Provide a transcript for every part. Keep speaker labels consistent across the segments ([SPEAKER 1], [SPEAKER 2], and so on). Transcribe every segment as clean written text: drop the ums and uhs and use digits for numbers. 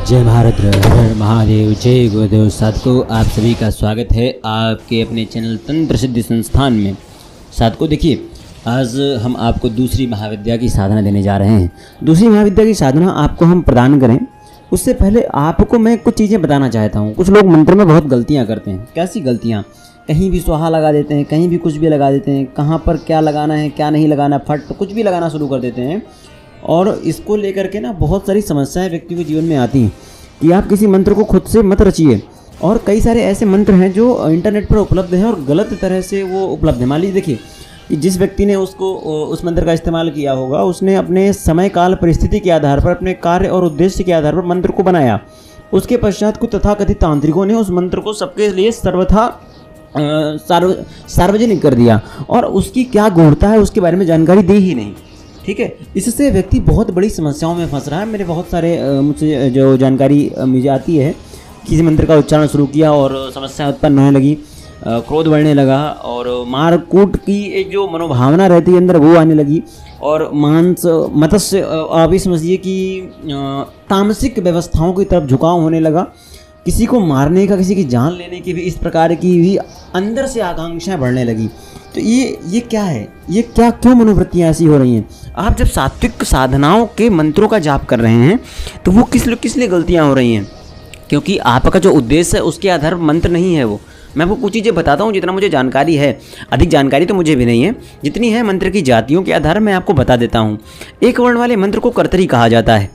[SPEAKER 1] जय भारत, हर हर महादेव, जय गुरुदेव। साधकों, आप सभी का स्वागत है आपके अपने चैनल तंत्र सिद्धि संस्थान में। साधकों देखिए, आज हम आपको दूसरी महाविद्या की साधना देने जा रहे हैं। दूसरी महाविद्या की साधना आपको हम प्रदान करें उससे पहले आपको मैं कुछ चीज़ें बताना चाहता हूँ। कुछ लोग मंत्र में बहुत गलतियाँ करते हैं। कैसी गलतियाँ? कहीं भी स्वाहा लगा देते हैं, कहीं भी कुछ भी लगा देते हैं, कहाँ पर क्या लगाना है क्या नहीं लगाना, फट कुछ भी लगाना शुरू कर देते हैं। और इसको लेकर के ना बहुत सारी समस्याएं व्यक्ति के जीवन में आती हैं कि आप किसी मंत्र को खुद से मत रचिए। और कई सारे ऐसे मंत्र हैं जो इंटरनेट पर उपलब्ध हैं और गलत तरह से वो उपलब्ध है। मान लीजिए देखिए कि जिस व्यक्ति ने उस मंत्र का इस्तेमाल किया होगा, उसने अपने समय काल परिस्थिति के आधार पर, अपने कार्य और उद्देश्य के आधार पर मंत्र को बनाया। उसके पश्चात कुछ तथाकथित तांत्रिकों ने उस मंत्र को सबके लिए सर्वथा सार्वजनिक कर दिया और उसकी क्या गूढ़ता है उसके बारे में जानकारी दी ही नहीं। ठीक है, इससे व्यक्ति बहुत बड़ी समस्याओं में फंस रहा है। मेरे बहुत सारे मुझसे जो जानकारी मुझे आती है, किसी मंत्र का उच्चारण शुरू किया और समस्या उत्पन्न होने लगी, क्रोध बढ़ने लगा और मार कूट की एक जो मनोभावना रहती है अंदर वो आने लगी और मांस मत्स्य आप ही समझिए कि तामसिक व्यवस्थाओं की तरफ झुकाव होने लगा। किसी को मारने का, किसी की जान लेने की भी इस प्रकार की भी अंदर से आकांक्षाएं बढ़ने लगी। तो ये क्या है? ये क्या, क्यों मनोवृत्तियाँ ऐसी हो रही हैं? आप जब सात्विक साधनाओं के मंत्रों का जाप कर रहे हैं तो वो किस लिए गलतियाँ हो रही हैं? क्योंकि आपका जो उद्देश्य है उसके आधार पर मंत्र नहीं है वो। मैं आपको कुछ चीज़ें बताता हूँ जितना मुझे जानकारी है। अधिक जानकारी तो मुझे भी नहीं है, जितनी है मंत्र की जातियों के आधार मैं आपको बता देता हूँ। एक वर्ण वाले मंत्र को कर्तरी कहा जाता है,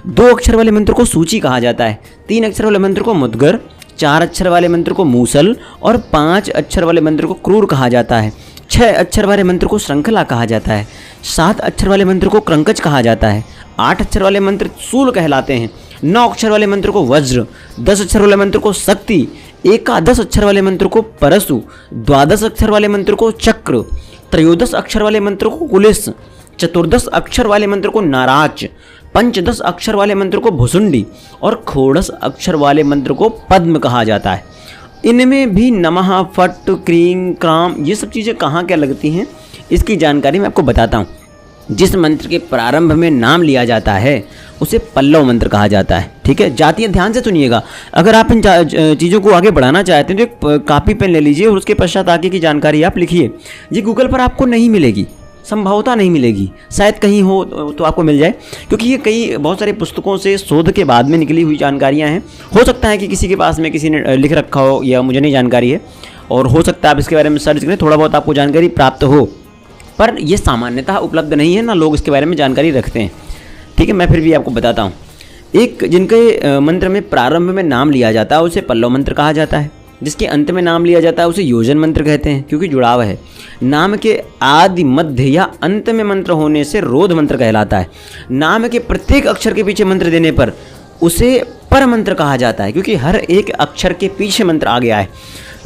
[SPEAKER 1] 2 अक्षर वाले मंत्र को सूची कहा जाता है, 3 अक्षर वाले मंत्र को मुद्गर, 4 अक्षर वाले मंत्र को मूसल और 5 अक्षर वाले मंत्र को क्रूर कहा जाता है, 6 अक्षर वाले मंत्र को श्रृंखला कहा जाता है, 7 अक्षर वाले मंत्र को क्रंकच कहा जाता है, 8 अक्षर वाले मंत्र सूल कहलाते हैं, 9 अक्षर वाले मंत्र को वज्र, 10 अक्षर वाले मंत्र को शक्ति, 11 अक्षर वाले मंत्र को परशु, 12 अक्षर वाले मंत्र को चक्र, 13 अक्षर वाले मंत्र को कुलिस, 14 अक्षर वाले मंत्र को नाराज, 15 अक्षर वाले मंत्र को भुसुंडी और 16 अक्षर वाले मंत्र को पद्म कहा जाता है। इनमें भी नमः, फट, क्रीं, क्राम ये सब चीज़ें कहाँ क्या लगती हैं इसकी जानकारी मैं आपको बताता हूँ। जिस मंत्र के प्रारंभ में नाम लिया जाता है उसे पल्लव मंत्र कहा जाता है। ठीक है, जातियाँ ध्यान से सुनिएगा। अगर आप इन चीज़ों को आगे बढ़ाना चाहते हैं तो एक कॉपी पेन ले लीजिए और उसके पश्चात आगे की जानकारी आप लिखिए। ये गूगल पर आपको नहीं मिलेगी, संभवतः नहीं मिलेगी, शायद कहीं हो तो आपको मिल जाए, क्योंकि ये बहुत सारी पुस्तकों से शोध के बाद में निकली हुई जानकारियाँ हैं। हो सकता है कि किसी के पास में किसी ने लिख रखा हो या मुझे नहीं जानकारी है, और हो सकता है आप इसके बारे में सर्च करें, थोड़ा बहुत आपको जानकारी प्राप्त हो, पर यह सामान्यतः उपलब्ध नहीं है, ना लोग इसके बारे में जानकारी रखते हैं। ठीक है, मैं फिर भी आपको बताता हूँ। एक जिनके मंत्र में प्रारंभ में नाम लिया जाता है उसे पल्लव मंत्र कहा जाता है। जिसके अंत में नाम लिया जाता है उसे योजन मंत्र कहते हैं, क्योंकि जुड़ाव है। नाम के आदि, मध्य या अंत में मंत्र होने से रोध मंत्र कहलाता है। नाम के प्रत्येक अक्षर के पीछे मंत्र देने पर उसे पर मंत्र कहा जाता है, क्योंकि हर एक अक्षर के पीछे मंत्र आ गया है।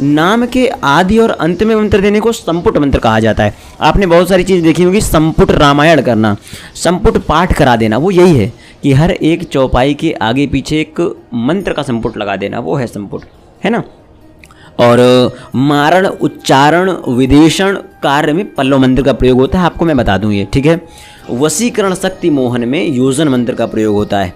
[SPEAKER 1] नाम के आदि और अंत में मंत्र देने को संपुट मंत्र कहा जाता है। आपने बहुत सारी चीज़ देखी होगी, संपुट रामायण करना, संपुट पाठ करा देना, वो यही है कि हर एक चौपाई के आगे पीछे एक मंत्र का संपुट लगा देना, वो है संपुट, है ना। और मारण, उच्चारण, विदेशण कार्य में पल्लव मंत्र का प्रयोग होता है, आपको मैं बता दूं ये। ठीक है, वशीकरण, शक्ति मोहन में योजन मंत्र का प्रयोग होता है।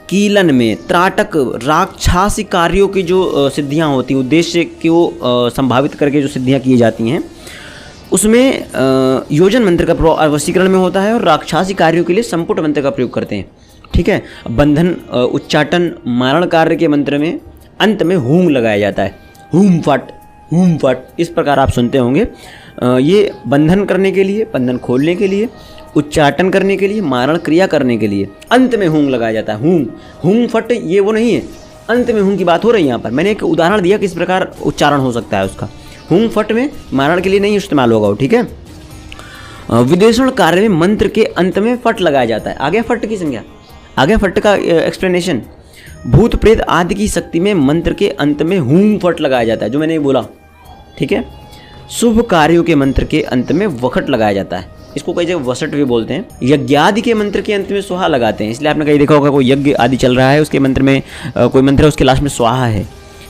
[SPEAKER 1] कीलन में, त्राटक, राक्षसी कार्यों की जो सिद्धियां होती हैं, उद्देश्य को संभावित करके जो सिद्धियां की जाती हैं, उसमें योजन मंत्र का प्रयोग वशीकरण में होता है, और राक्षसी कार्यों के लिए संपुट मंत्र का प्रयोग करते हैं। ठीक है, बंधन, उच्चाटन, मारण कार्य के मंत्र में अंत में हूम लगाया जाता है, हूम फट, इस प्रकार आप सुनते होंगे। ये बंधन करने के लिए, बंधन खोलने के लिए, उच्चाटन करने के लिए, मारण क्रिया करने के लिए अंत में हूम लगाया जाता है। हूम फट ये वो नहीं है, अंत में हूम की बात हो रही है यहाँ पर। मैंने एक उदाहरण दिया किस प्रकार उच्चारण हो सकता है उसका। हूम फट में मारण के लिए नहीं इस्तेमाल होगा वो। ठीक है, विदेशण कार्य में मंत्र के अंत में फट लगाया जाता है। आगे फट की संज्ञा, आगे फट का एक्सप्लेनेशन। भूत प्रेत आदि की शक्ति में मंत्र के अंत में हूम फट लगाया जाता है, जो मैंने बोला। ठीक है, शुभ कार्यों के मंत्र के अंत में वखट लगाया जाता है, इसको कई जगह वसट भी बोलते हैं। यज्ञ आदि के मंत्र के अंत में स्वाहा लगाते हैं, इसलिए आपने कहीं देखा होगा कोई यज्ञ आदि चल रहा है, उसके मंत्र में कोई मंत्र है, उसके लास्ट में स्वाहा है।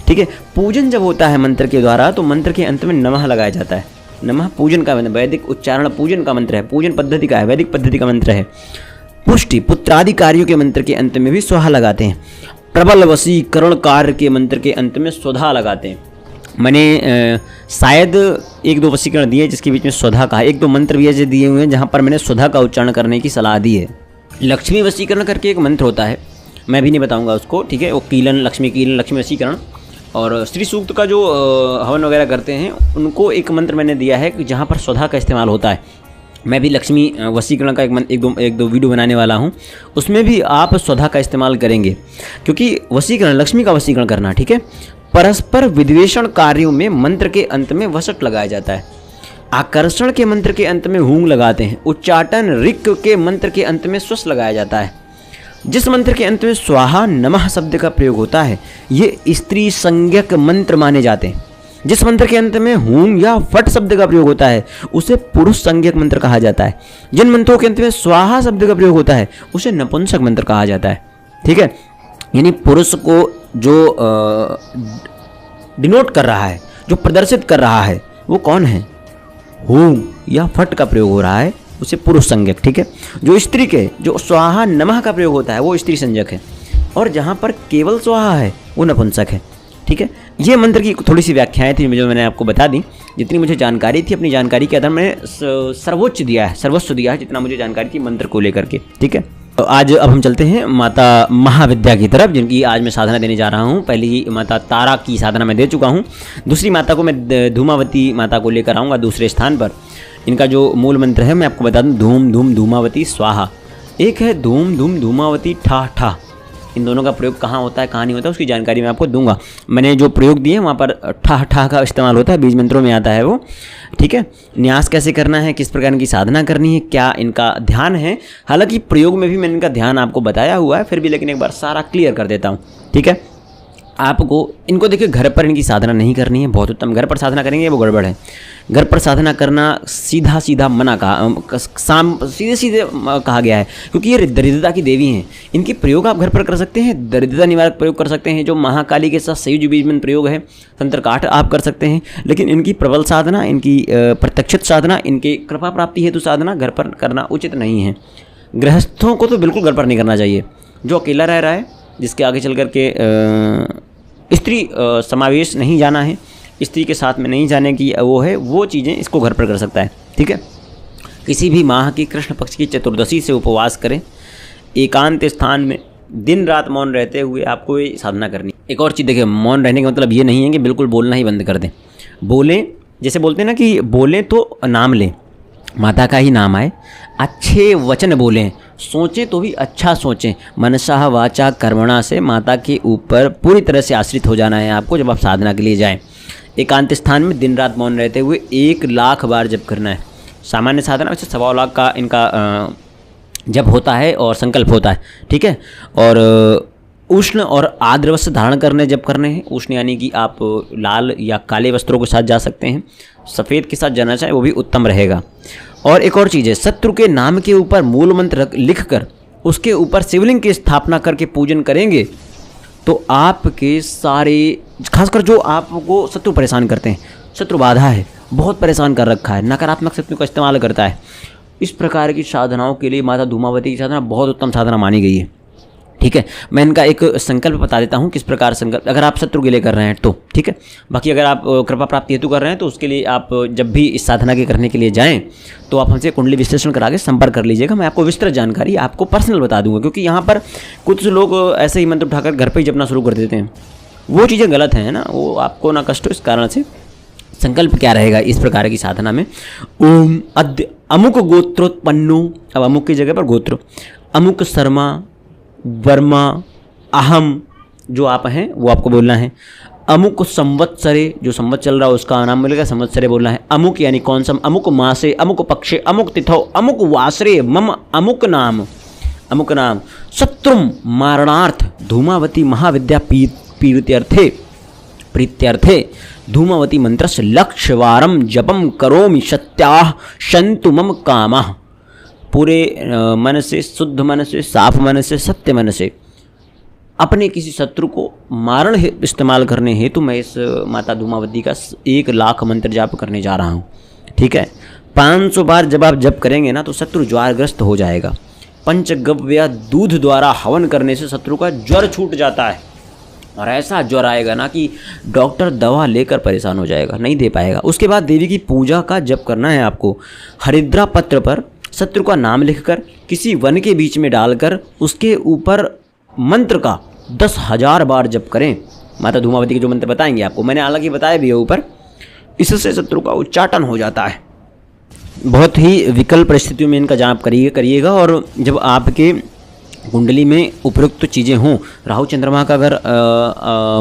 [SPEAKER 1] ठीक है, पूजन जब होता है मंत्र के द्वारा तो मंत्र के अंत में नमः लगाया जाता है। नमः पूजन का मंत्र, वैदिक उच्चारण पूजन का मंत्र है, पूजन पद्धति का है, वैदिक पद्धति का मंत्र है। पुष्टि, पुत्रादि कार्यों के मंत्र के अंत में भी स्वाहा लगाते हैं। प्रबल वशीकरण कार्य के मंत्र के अंत में स्वधा लगाते हैं। मैंने शायद 1-2 वशीकरण दिए जिसके बीच में स्वधा कहा, 1-2 मंत्र भी ऐसे दिए हुए हैं जहाँ पर मैंने स्वधा का उच्चारण करने की सलाह दी है। लक्ष्मी वशीकरण करके एक मंत्र होता है, मैं भी नहीं बताऊंगा उसको, ठीक है। वो कीलन, लक्ष्मी वशीकरण, और श्री सूक्त का जो हवन वगैरह करते हैं उनको एक मंत्र मैंने दिया है कि जहाँ पर स्वधा का इस्तेमाल होता है। मैं भी लक्ष्मी वशीकरण का एक दो वीडियो बनाने वाला हूँ, उसमें भी आप स्वधा का इस्तेमाल करेंगे, क्योंकि वशीकरण लक्ष्मी का वशीकरण करना, ठीक है। परस्पर विद्वेषण कार्यों में मंत्र के अंत में वसट लगाया जाता है। आकर्षण के मंत्र के अंत में हूंग लगाते हैं। उच्चाटन ऋक के मंत्र के अंत में स्वस लगाया जाता है। जिस मंत्र के अंत में स्वाहा नमः शब्द का प्रयोग होता है ये स्त्री संज्ञक मंत्र माने जाते हैं। जिस मंत्र के अंत में हूम या फट शब्द का प्रयोग होता है उसे पुरुष संज्ञक मंत्र कहा जाता है। जिन मंत्रों के अंत में स्वाहा शब्द का प्रयोग होता है उसे नपुंसक मंत्र कहा जाता है, ठीक है। यानी पुरुष को जो डिनोट कर रहा है, जो प्रदर्शित कर रहा है, वो कौन है? हूम या फट का प्रयोग हो रहा है उसे पुरुष संज्ञक, ठीक है। जो स्त्री के जो स्वाहा नमः का प्रयोग होता है वो स्त्री संज्ञक है, और जहाँ पर केवल स्वाहा है वो नपुंसक है, ठीक है। ये मंत्र की थोड़ी सी व्याख्याएं थी जो मैंने आपको बता दी। जितनी मुझे जानकारी थी, अपनी जानकारी के आधार मैंने सर्वोच्च दिया है, सर्वस्व दिया है जितना मुझे जानकारी थी मंत्र को लेकर के, ठीक है। तो आज अब हम चलते हैं माता महाविद्या की तरफ, जिनकी आज मैं साधना देने जा रहा हूँ। पहली माता तारा की साधना मैं दे चुका हूँ, दूसरी माता को मैं धूमावती माता को लेकर आऊँगा दूसरे स्थान पर। इनका जो मूल मंत्र है मैं आपको बता दूँ, धूम धूम धूमावती स्वाहा। एक है धूम धूम धूमावती ठा ठा। इन दोनों का प्रयोग कहाँ होता है कहाँ नहीं होता है उसकी जानकारी मैं आपको दूंगा। मैंने जो प्रयोग दिए वहाँ पर ठा ठा का इस्तेमाल होता है, बीज मंत्रों में आता है वो, ठीक है। न्यास कैसे करना है, किस प्रकार की साधना करनी है, क्या इनका ध्यान है, हालांकि प्रयोग में भी मैंने इनका ध्यान आपको बताया हुआ है, फिर भी लेकिन एक बार सारा क्लियर कर देता हूँ, ठीक है। आपको इनको देखिए घर पर इनकी साधना नहीं करनी है, बहुत उत्तम। घर पर साधना करेंगे वो गड़बड़ है। घर पर साधना करना सीधा सीधा मना कहा, सीधे सीधे कहा गया है, क्योंकि ये दरिद्रता की देवी हैं। इनकी प्रयोग आप घर पर कर सकते हैं, दरिद्रता निवारक प्रयोग कर सकते हैं, जो महाकाली के साथ संयुज बीजमंत्र प्रयोग है, तंत्र काठ आप कर सकते हैं। लेकिन इनकी प्रबल साधना, इनकी प्रत्यक्षित साधना, इनकी कृपा प्राप्ति हेतु साधना घर पर करना उचित नहीं है। गृहस्थों को तो बिल्कुल घर पर नहीं करना चाहिए। जो अकेला रह रहा है, जिसके आगे चल कर के स्त्री समावेश नहीं जाना है, स्त्री के साथ में नहीं जाने की वो चीज़ें इसको घर पर कर सकता है, ठीक है। किसी भी माह की कृष्ण पक्ष की चतुर्दशी से उपवास करें, एकांत स्थान में दिन रात मौन रहते हुए आपको ये साधना करनी। एक और चीज़ देखिए, मौन रहने का मतलब ये नहीं है कि बिल्कुल बोलना ही बंद कर दें। बोलें, जैसे बोलते हैं ना कि बोलें तो नाम लें, माता का ही नाम आए, अच्छे वचन बोलें, सोचें तो भी अच्छा सोचें। मनसा वाचा कर्मणा से माता के ऊपर पूरी तरह से आश्रित हो जाना है आपको जब आप साधना के लिए जाएं। एकांत स्थान में दिन रात मौन रहते हुए 1 लाख बार जप करना है। सामान्य साधना वैसे 1.25 लाख का इनका जप होता है और संकल्प होता है, ठीक है। और उष्ण और आर्द्र वस्त्र धारण करने जब करने हैं। उष्ण यानी कि आप लाल या काले वस्त्रों के साथ जा सकते हैं, सफ़ेद के साथ जाना चाहें वो भी उत्तम रहेगा। और एक और चीज़ है, शत्रु के नाम के ऊपर मूल मंत्र लिख कर उसके ऊपर शिवलिंग की स्थापना करके पूजन करेंगे तो आपके सारे, खासकर जो आपको शत्रु परेशान करते हैं, शत्रु बाधा है, बहुत परेशान कर रखा है, नकारात्मक शक्तियों का इस्तेमाल करता है, इस प्रकार की साधनाओं के लिए माता धूमावती की साधना बहुत उत्तम साधना मानी गई है, ठीक है। मैं इनका एक संकल्प बता देता हूँ किस प्रकार संकल्प, अगर आप शत्रु के लिए कर रहे हैं तो ठीक है। बाकी अगर आप कृपा प्राप्ति हेतु कर रहे हैं तो उसके लिए आप जब भी इस साधना के करने के लिए जाएं तो आप हमसे कुंडली विश्लेषण करा के संपर्क कर लीजिएगा। मैं आपको विस्तृत जानकारी आपको पर्सनल बता दूंगा, क्योंकि यहाँ पर कुछ लोग ऐसे ही मंत्र उठाकर घर पर ही जपना शुरू कर देते हैं, वो चीज़ें गलत हैं ना, वो आपको ना कष्ट हो। इस कारण से संकल्प क्या रहेगा इस प्रकार की साधना में, ओम अद्य अमुक गोत्रोत्पन्नो, अब अमुक की जगह पर गोत्र, अमुक शर्मा वर्मा अहम जो आप हैं वो आपको बोलना है। अमुक संवत्सरे, जो संवत चल रहा है उसका नाम मिलेगा, संवत्सरे बोलना है। अमुक यानी कौन सा, अमुक मासे, अमुक पक्षे, अमुक तिथौ, अमुक वासरे मम अमुक नाम, अमुक नाम। शत्रुम मारणार्थ धूमावती महाविद्या प्रीत्यर्थे धूमावती मंत्रस्य लक्षवारम जपम करोमि सत्याः शन्तु मम कामः। पूरे मन से, शुद्ध मन से, साफ मन से, सत्य मन से अपने किसी शत्रु को मारण इस्तेमाल करने हेतु मैं इस माता धूमावती का 1 लाख मंत्र जाप करने जा रहा हूँ, ठीक है। 500 बार जब आप जप करेंगे ना तो शत्रु ज्वारग्रस्त हो जाएगा। पंचगव्य दूध द्वारा हवन करने से शत्रु का ज्वर छूट जाता है। और ऐसा ज्वर आएगा ना कि डॉक्टर दवा लेकर परेशान हो जाएगा, नहीं दे पाएगा। उसके बाद देवी की पूजा का जप करना है आपको। हरिद्रा पत्र पर शत्रु का नाम लिखकर किसी वन के बीच में डालकर उसके ऊपर मंत्र का 10,000 बार जप करें। माता धूमावती के जो मंत्र बताएंगे आपको, मैंने हालांकि बताया भी है ऊपर, इससे शत्रु का उच्चाटन हो जाता है। बहुत ही विकल परिस्थितियों में इनका जाप करिएगा। और जब आपके कुंडली में उपयुक्त चीज़ें हों, राहु चंद्रमा का अगर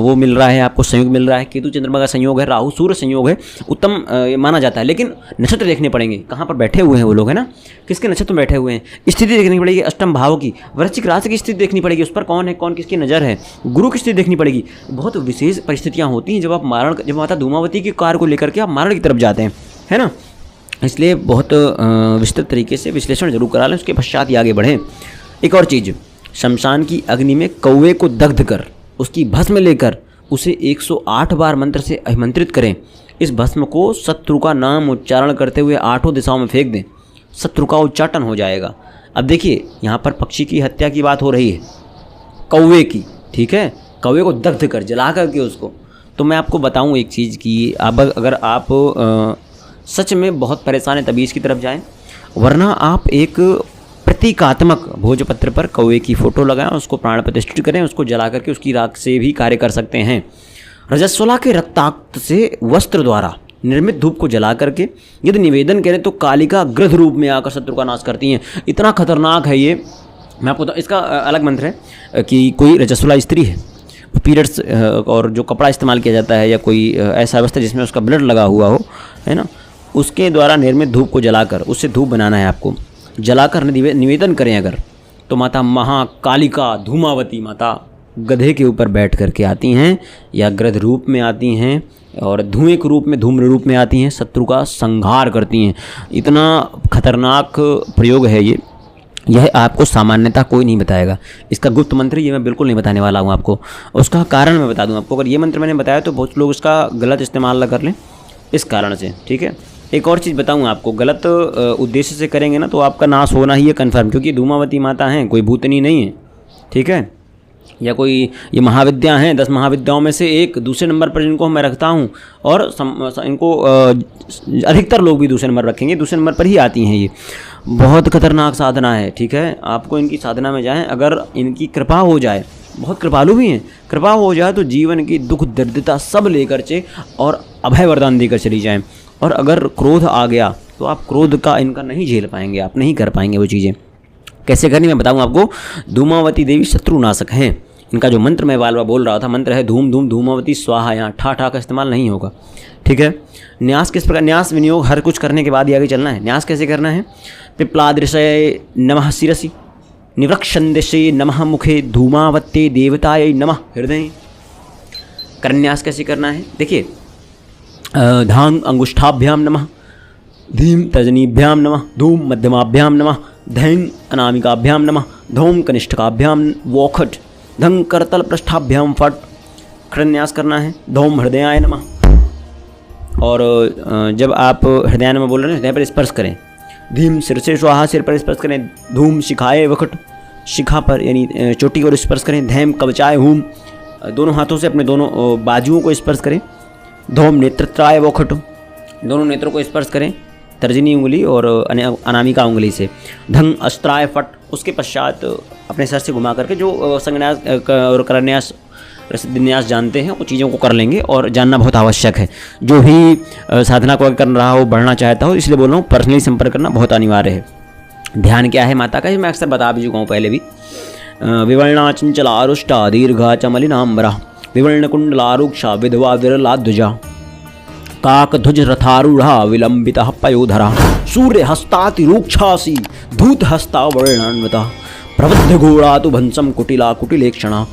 [SPEAKER 1] वो मिल रहा है आपको, संयोग मिल रहा है, केतु चंद्रमा का संयोग है, राहु सूर्य संयोग है, उत्तम माना जाता है। लेकिन नक्षत्र देखने पड़ेंगे, कहाँ पर बैठे हुए हैं वो लोग, है ना, किसके नक्षत्र में बैठे हुए हैं, स्थिति देखनी पड़ेगी, अष्टम भाव की, वृश्चिक राशि की स्थिति देखनी पड़ेगी, उस पर कौन है, कौन किसकी नज़र है, गुरु की स्थिति देखनी पड़ेगी। बहुत विशेष परिस्थितियाँ होती हैं जब माता धूमावती के कार्य को लेकर के आप मारण की तरफ जाते हैं, है ना। इसलिए बहुत विस्तृत तरीके से विश्लेषण जरूर करा लें, उसके पश्चात ही आगे बढ़ें। एक और चीज़, शमशान की अग्नि में कौवे को दग्ध कर उसकी भस्म लेकर उसे 108 बार मंत्र से अभिमंत्रित करें। इस भस्म को शत्रु का नाम उच्चारण करते हुए 8 दिशाओं में फेंक दें, शत्रु का उच्चाटन हो जाएगा। अब देखिए, यहाँ पर पक्षी की हत्या की बात हो रही है, कौवे की, ठीक है, कौवे को दग्ध कर, जला करके उसको। तो मैं आपको बताऊँ एक चीज़ कि अगर आप सच में बहुत परेशान है तभी इसकी तरफ जाएं, वरना आप एक प्रतीकात्मक भोजपत्र पर कौवे की फ़ोटो लगाएं, उसको प्राण प्रतिष्ठित करें, उसको जला करके उसकी राख से भी कार्य कर सकते हैं। रजस्वला के रक्ताक्त से वस्त्र द्वारा निर्मित धूप को जला करके यदि निवेदन करें तो कालिका गृध रूप में आकर शत्रु का नाश करती हैं। इतना खतरनाक है ये, मैं आपको इसका अलग मंत्र है कि कोई रजस्वला स्त्री है, पीरियड्स और जो कपड़ा इस्तेमाल किया जाता है या कोई ऐसा वस्त्र जिसमें उसका ब्लड लगा हुआ हो, है ना, उसके द्वारा निर्मित धूप को जलाकर उससे धूप बनाना है आपको। जलाकर निवेदन करें अगर, तो माता महाकालिका धूमावती माता गधे के ऊपर बैठ करके आती हैं या गृध रूप में आती हैं और धुएं के रूप में, धूम्र रूप में आती हैं, शत्रु का संहार करती हैं। इतना खतरनाक प्रयोग है ये, यह आपको सामान्यतः कोई नहीं बताएगा। इसका गुप्त मंत्र ये मैं बिल्कुल नहीं बताने वाला हूँ आपको। उसका कारण मैं बता दूँ आपको, अगर ये मंत्र मैंने बताया तो बहुत लोग इसका गलत इस्तेमाल न कर लें, इस कारण से, ठीक है। एक और चीज़ बताऊँ आपको, गलत उद्देश्य से करेंगे ना तो आपका नाश होना ही है कन्फर्म, क्योंकि धूमावती माता हैं, कोई भूतनी नहीं है, ठीक है, या कोई ये महाविद्या हैं, 10 महाविद्याओं में से एक, दूसरे नंबर पर जिनको मैं रखता हूँ, और इनको अधिकतर लोग भी दूसरे नंबर रखेंगे, दूसरे नंबर पर ही आती हैं। ये बहुत खतरनाक साधना है, ठीक है। आपको इनकी साधना में जाएं, अगर इनकी कृपा हो जाए, बहुत कृपालु भी हैं, कृपा हो जाए तो जीवन की दुख दरिद्रता सब लेकर चे और अभय वरदान देकर चली जाएं। और अगर क्रोध आ गया तो आप क्रोध का इनका नहीं झेल पाएंगे, आप नहीं कर पाएंगे वो चीज़ें। कैसे करनी मैं बताऊँ आपको। धूमावती देवी शत्रुनाशक हैं। इनका जो मंत्र मैं बार बार बोल रहा था, मंत्र है धूम धूम धूमावती स्वाहा। यहाँ ठा ठा का इस्तेमाल नहीं होगा, ठीक है। न्यास किस प्रकार, न्यास विनियोग हर कुछ करने के बाद ही आगे चलना है। न्यास कैसे करना है। पिप्लादृशय नमः शिरसि, निवृक्षन्दिशे नमः मुखे, धूमावत्ते देवतायै नमः हृदय। करन्यास कैसे करना है, देखिए। धांग अंगुष्ठाभ्याम नमः, धीम तर्जनीभ्याम नमः, धूम मध्यमाभ्याम नमः, धैंग अनामिकाभ्याम नमः, धूम कनिष्ठकाभ्याम वोखट, धंग करतल पृष्ठाभ्याम फट। करन्यास करना है। धूम हृदयाय नमः। और जब आप हृदय नमः बोल रहे हैं, हृदय पर स्पर्श करें। धीम सिर से स्वाहा, सिर पर स्पर्श करें। धूम शिखाए वखट, शिखा पर यानी चोटी को स्पर्श करें। धैम कवचाए हूम, दोनों हाथों से अपने दोनों बाजुओं को स्पर्श करें। धूम नेत्रत्राय वखट, दोनों नेत्रों को स्पर्श करें तर्जनी उंगली और अनामिका उंगली से। धंग अस्त्राय फट, उसके पश्चात अपने सर से घुमा करके जो संन्यास और करन्यास रसन्यास जानते हैं वो चीज़ों को कर लेंगे। और जानना बहुत आवश्यक है, जो भी साधना को कर रहा हो, बढ़ना चाहता हो, इसलिए बोल रहा हूँ पर्सनली संपर्क करना बहुत अनिवार्य है। ध्यान क्या है माता का, मैं अक्सर बता भी चुका हूँ पहले भी। विवर्णा चंचलारुष्टा दीर्घा चमलिनाम्बरा, विवर्णकुंडलारूक्षा विधवा विरलाध्वजा, काकध्वज रथारूढ़ा विलंबितः पयोधरा, सूर्य हस्तातिरूक्षासी धूत हस्ता वर्णान्विता, प्रबुद्ध घोड़ा तु भंसम कुटिला कुटिलेक्षणा,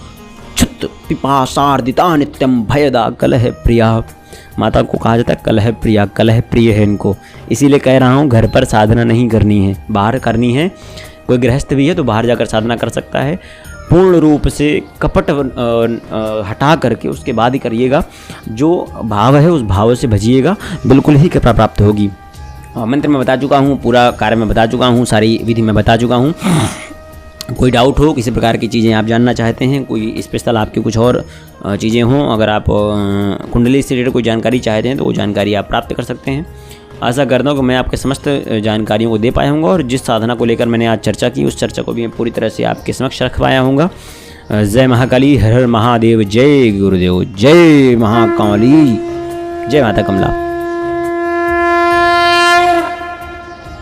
[SPEAKER 1] छुत पिपासार्दिता नित्यम भयदा कलह प्रिया। माता को कहा जाता है कलह प्रिया, कलह प्रिय है इनको। इसीलिए कह रहा हूँ घर पर साधना नहीं करनी है, बाहर करनी है। कोई गृहस्थ भी है तो बाहर जाकर साधना कर सकता है। पूर्ण रूप से कपट हटा करके उसके बाद ही करिएगा। जो भाव है उस भाव से भजिएगा, बिल्कुल ही कृपा प्राप्त होगी। मंत्र मैं बता चुका हूँ, पूरा कार्य मैं बता चुका हूँ, सारी विधि मैं बता चुका हूँ। कोई डाउट हो, किसी प्रकार की चीज़ें आप जानना चाहते हैं, कोई स्पेशल आपकी कुछ और चीज़ें हों, अगर आप कुंडली से रिलेटेड कोई जानकारी चाहते हैं तो वो जानकारी आप प्राप्त कर सकते हैं। आशा करता हूँ कि मैं आपके समस्त जानकारियों को दे पाया हूँगा और जिस साधना को लेकर मैंने आज चर्चा की उस चर्चा को भी मैं पूरी तरह से आपके समक्ष रख पाया हूँगा। जय महाकाली, हर हर महादेव, जय गुरुदेव, जय महाकाली, जय माता कमला।